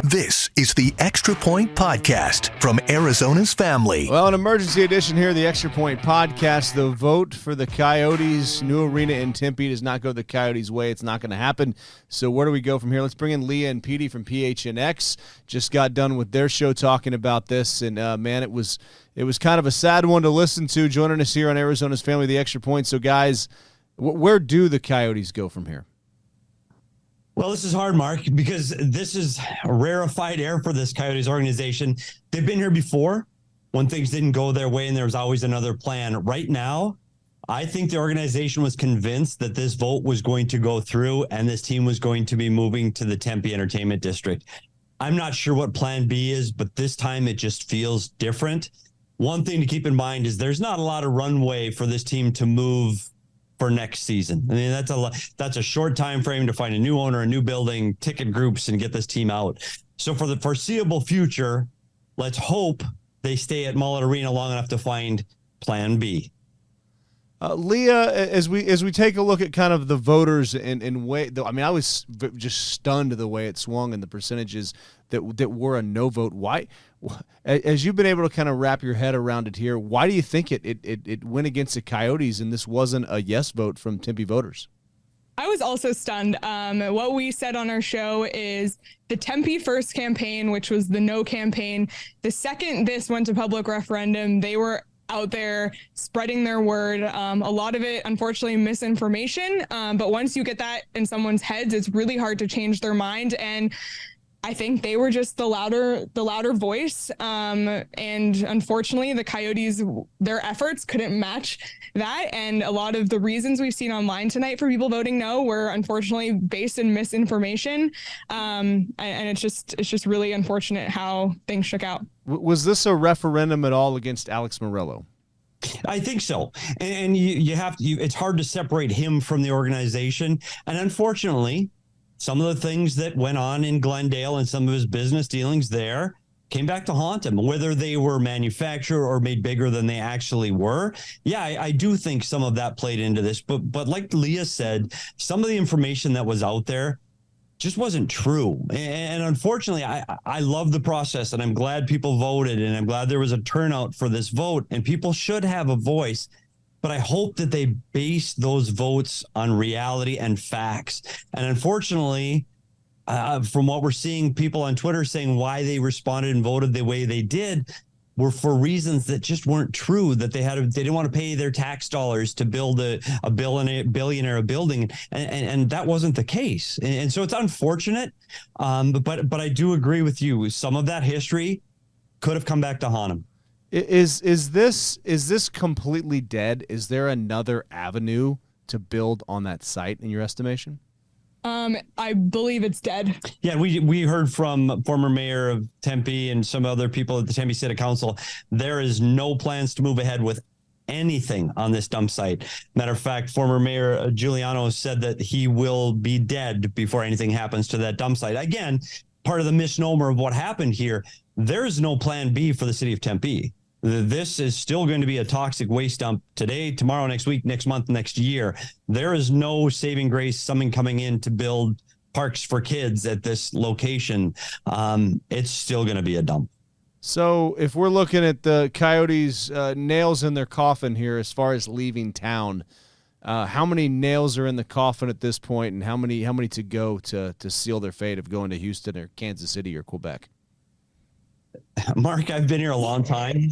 This is the Extra Point Podcast from Arizona's Family. Well, an emergency edition here of the Extra Point Podcast. The vote for the Coyotes' new arena in Tempe does not go the Coyotes' way. It's not going to happen. So where do we go from here? Let's bring in Leah and Petey from PHNX. Just got done with their show talking about this, and man, it was kind of a sad one to listen to. Joining us here on Arizona's Family, the Extra Point. So guys, where do the Coyotes go from here? Well, this is hard, Mark, because this is rarefied air for this Coyotes organization. They've been here before when things didn't go their way and there was always another plan. Right now, I think the organization was convinced that this vote was going to go through and this team was going to be moving to the Tempe Entertainment District. I'm not sure what plan B is, but this time it just feels different. One thing to keep in mind is there's not a lot of runway for this team to move for next season. I mean, that's a short time frame to find a new owner, a new building, ticket groups, and get this team out. So for the foreseeable future, let's hope they stay at Mullet Arena long enough to find plan B. Leah, as we take a look at kind of the voters in way, I mean, I was just stunned the way it swung and the percentages that were a no vote. Why, as you've been able to kind of wrap your head around it here, why do you think it went against the Coyotes and this wasn't a yes vote from Tempe voters? I was also stunned. What we said on our show is the Tempe first campaign, which was the no campaign. The second this went to public referendum, they were out there spreading their word. A lot of it, unfortunately, misinformation. But once you get that in someone's heads, it's really hard to change their mind. And I think they were just the louder voice. And unfortunately, the Coyotes, their efforts couldn't match that. And a lot of the reasons we've seen online tonight for people voting no were unfortunately based in misinformation. And it's just really unfortunate how things shook out. Was this a referendum at all against Alex Merrall? I think so. And you have to, it's hard to separate him from the organization. And unfortunately, some of the things that went on in Glendale and some of his business dealings there came back to haunt him, whether they were manufactured or made bigger than they actually were. Yeah, I do think some of that played into this. But like Leah said, some of the information that was out there just wasn't true. And unfortunately, I love the process and I'm glad people voted and I'm glad there was a turnout for this vote and people should have a voice. But I hope that they base those votes on reality and facts. And unfortunately, from what we're seeing, people on Twitter saying why they responded and voted the way they did were for reasons that just weren't true, that they didn't want to pay their tax dollars to build a billionaire building. And that wasn't the case. And so it's unfortunate. But I do agree with you. Some of that history could have come back to haunt them. Is this completely dead? Is there another avenue to build on that site in your estimation? I believe it's dead. Yeah, we heard from former mayor of Tempe and some other people at the Tempe City Council. There is no plans to move ahead with anything on this dump site. Matter of fact, former Mayor Giuliano said that he will be dead before anything happens to that dump site. Again, part of the misnomer of what happened here, there is no plan B for the city of Tempe. This is still going to be a toxic waste dump today, tomorrow, next week, next month, next year. There is no saving grace, someone coming in to build parks for kids at this location. It's still going to be a dump. So if we're looking at the Coyotes' nails in their coffin here as far as leaving town, how many nails are in the coffin at this point, and how many to go to seal their fate of going to Houston or Kansas City or Quebec? Mark, I've been here a long time.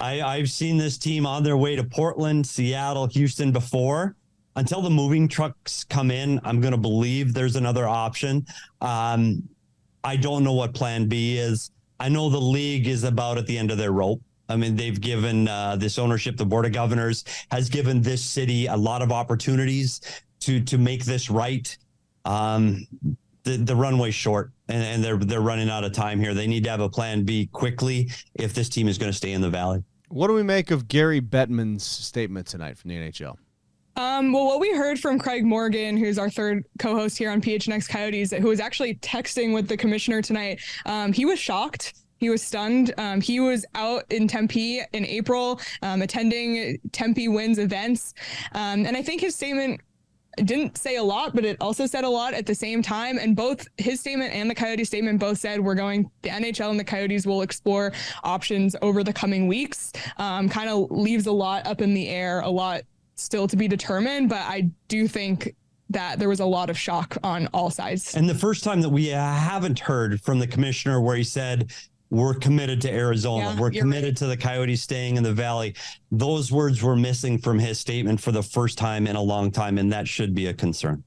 I've seen this team on their way to Portland, Seattle, Houston before. Until the moving trucks come in, I'm going to believe there's another option. I don't know what plan B is. I know the league is about at the end of their rope. I mean, they've given this ownership, the Board of Governors has given this city a lot of opportunities to make this right. The runway's short and they're running out of time here. They need to have a plan B quickly if this team is going to stay in the Valley. What do we make of Gary Bettman's statement tonight from the NHL? Well, what we heard from Craig Morgan, who's our third co-host here on PHNX Coyotes, who was actually texting with the commissioner tonight, he was shocked. He was stunned. He was out in Tempe in April, attending Tempe Wins events. And I think his statement didn't say a lot, but it also said a lot at the same time. And both his statement and the Coyotes statement both said the NHL and the Coyotes will explore options over the coming weeks. Kind of leaves a lot up in the air, a lot still to be determined, but I do think that there was a lot of shock on all sides. And the first time that we haven't heard from the commissioner where he said, we're committed to Arizona. We're committed to the Coyotes staying in the Valley. Those words were missing from his statement for the first time in a long time, and that should be a concern.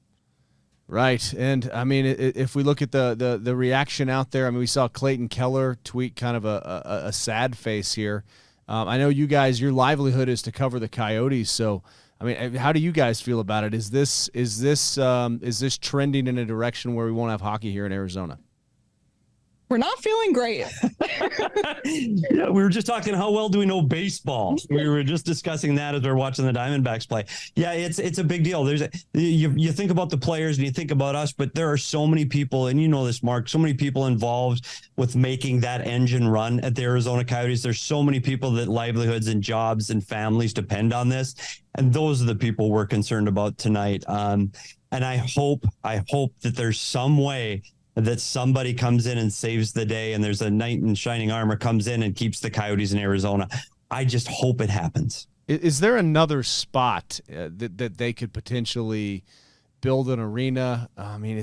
Right. And, I mean, if we look at the reaction out there, I mean, we saw Clayton Keller tweet kind of a sad face here. I know you guys, your livelihood is to cover the Coyotes, so I mean, how do you guys feel about it? Is this trending in a direction where we won't have hockey here in Arizona? We're not feeling great. Yeah, we were just talking, how well do we know baseball? We were just discussing that as we were watching the Diamondbacks play. Yeah, it's a big deal. You think about the players and you think about us, but there are so many people, and you know this, Mark, so many people involved with making that engine run at the Arizona Coyotes. There's so many people that livelihoods and jobs and families depend on this. And those are the people we're concerned about tonight. And I hope that there's some way that somebody comes in and saves the day, and there's a knight in shining armor comes in and keeps the Coyotes in Arizona. I just hope it happens. Is there another spot that they could potentially build an arena? I mean,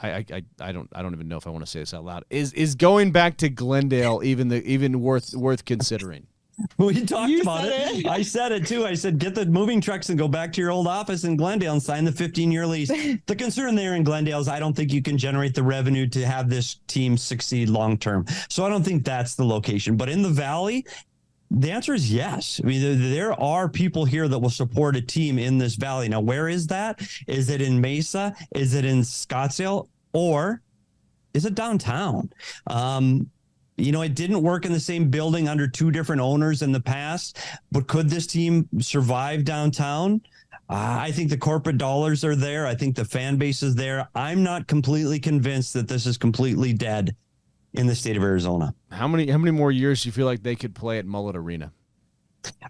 I don't even know if I want to say this out loud. Is going back to Glendale even worth considering? We talked about it. I said it too. I said, get the moving trucks and go back to your old office in Glendale and sign the 15-year lease. The concern there in Glendale is I don't think you can generate the revenue to have this team succeed long-term. So I don't think that's the location. But in the Valley, the answer is yes. I mean, there are people here that will support a team in this Valley. Now, where is that? Is it in Mesa? Is it in Scottsdale? Or is it downtown? It didn't work in the same building under two different owners in the past, but could this team survive downtown? I think the corporate dollars are there. I think the fan base is there. I'm not completely convinced that this is completely dead in the state of Arizona. How many more years do you feel like they could play at Mullet Arena?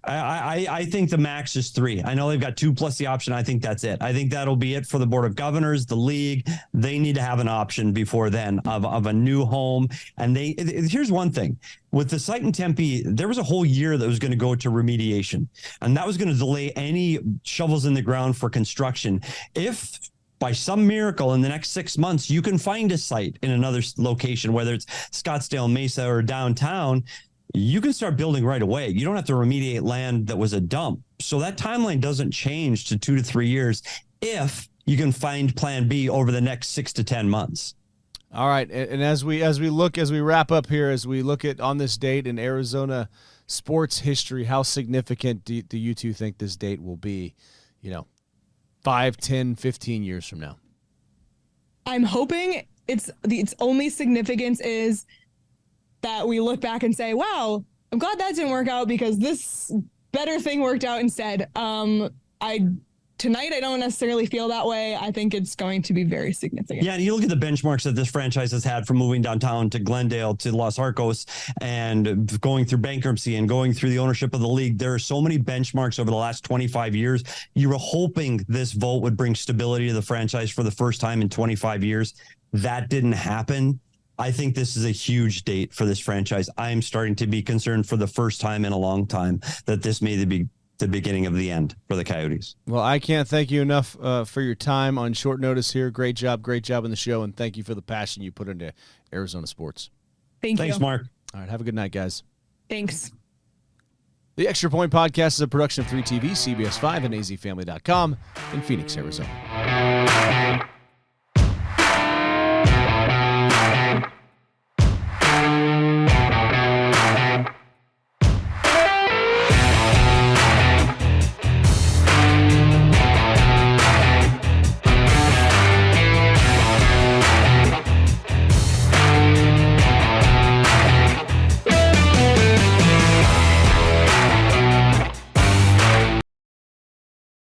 I think the max is 3. I know they've got 2 plus the option. I think that's it. I think that'll be it for the Board of Governors, the league. They need to have an option before then of a new home. And here's one thing. With the site in Tempe, there was a whole year that was going to go to remediation, and that was going to delay any shovels in the ground for construction. If by some miracle in the next 6 months, you can find a site in another location, whether it's Scottsdale, Mesa, or downtown, you can start building right away. You don't have to remediate land that was a dump. So that timeline doesn't change to 2 to 3 years if you can find plan B over the next 6 to 10 months. All right. And as we wrap up here, as we look at on this date in Arizona sports history, how significant do you two think this date will be, 5, 10, 15 years from now? I'm hoping its only significance is that we look back and say, wow, I'm glad that didn't work out because this better thing worked out instead. Tonight, I don't necessarily feel that way. I think it's going to be very significant. Yeah, and you look at the benchmarks that this franchise has had from moving downtown to Glendale to Los Arcos and going through bankruptcy and going through the ownership of the league. There are so many benchmarks over the last 25 years. You were hoping this vote would bring stability to the franchise for the first time in 25 years. That didn't happen. I think this is a huge date for this franchise. I'm starting to be concerned for the first time in a long time that this may be the beginning of the end for the Coyotes. Well, I can't thank you enough for your time on short notice here. Great job on the show, and thank you for the passion you put into Arizona sports. Thanks, Mark. All right, have a good night, guys. Thanks. The Extra Point Podcast is a production of 3TV, CBS 5, and azfamily.com in Phoenix, Arizona.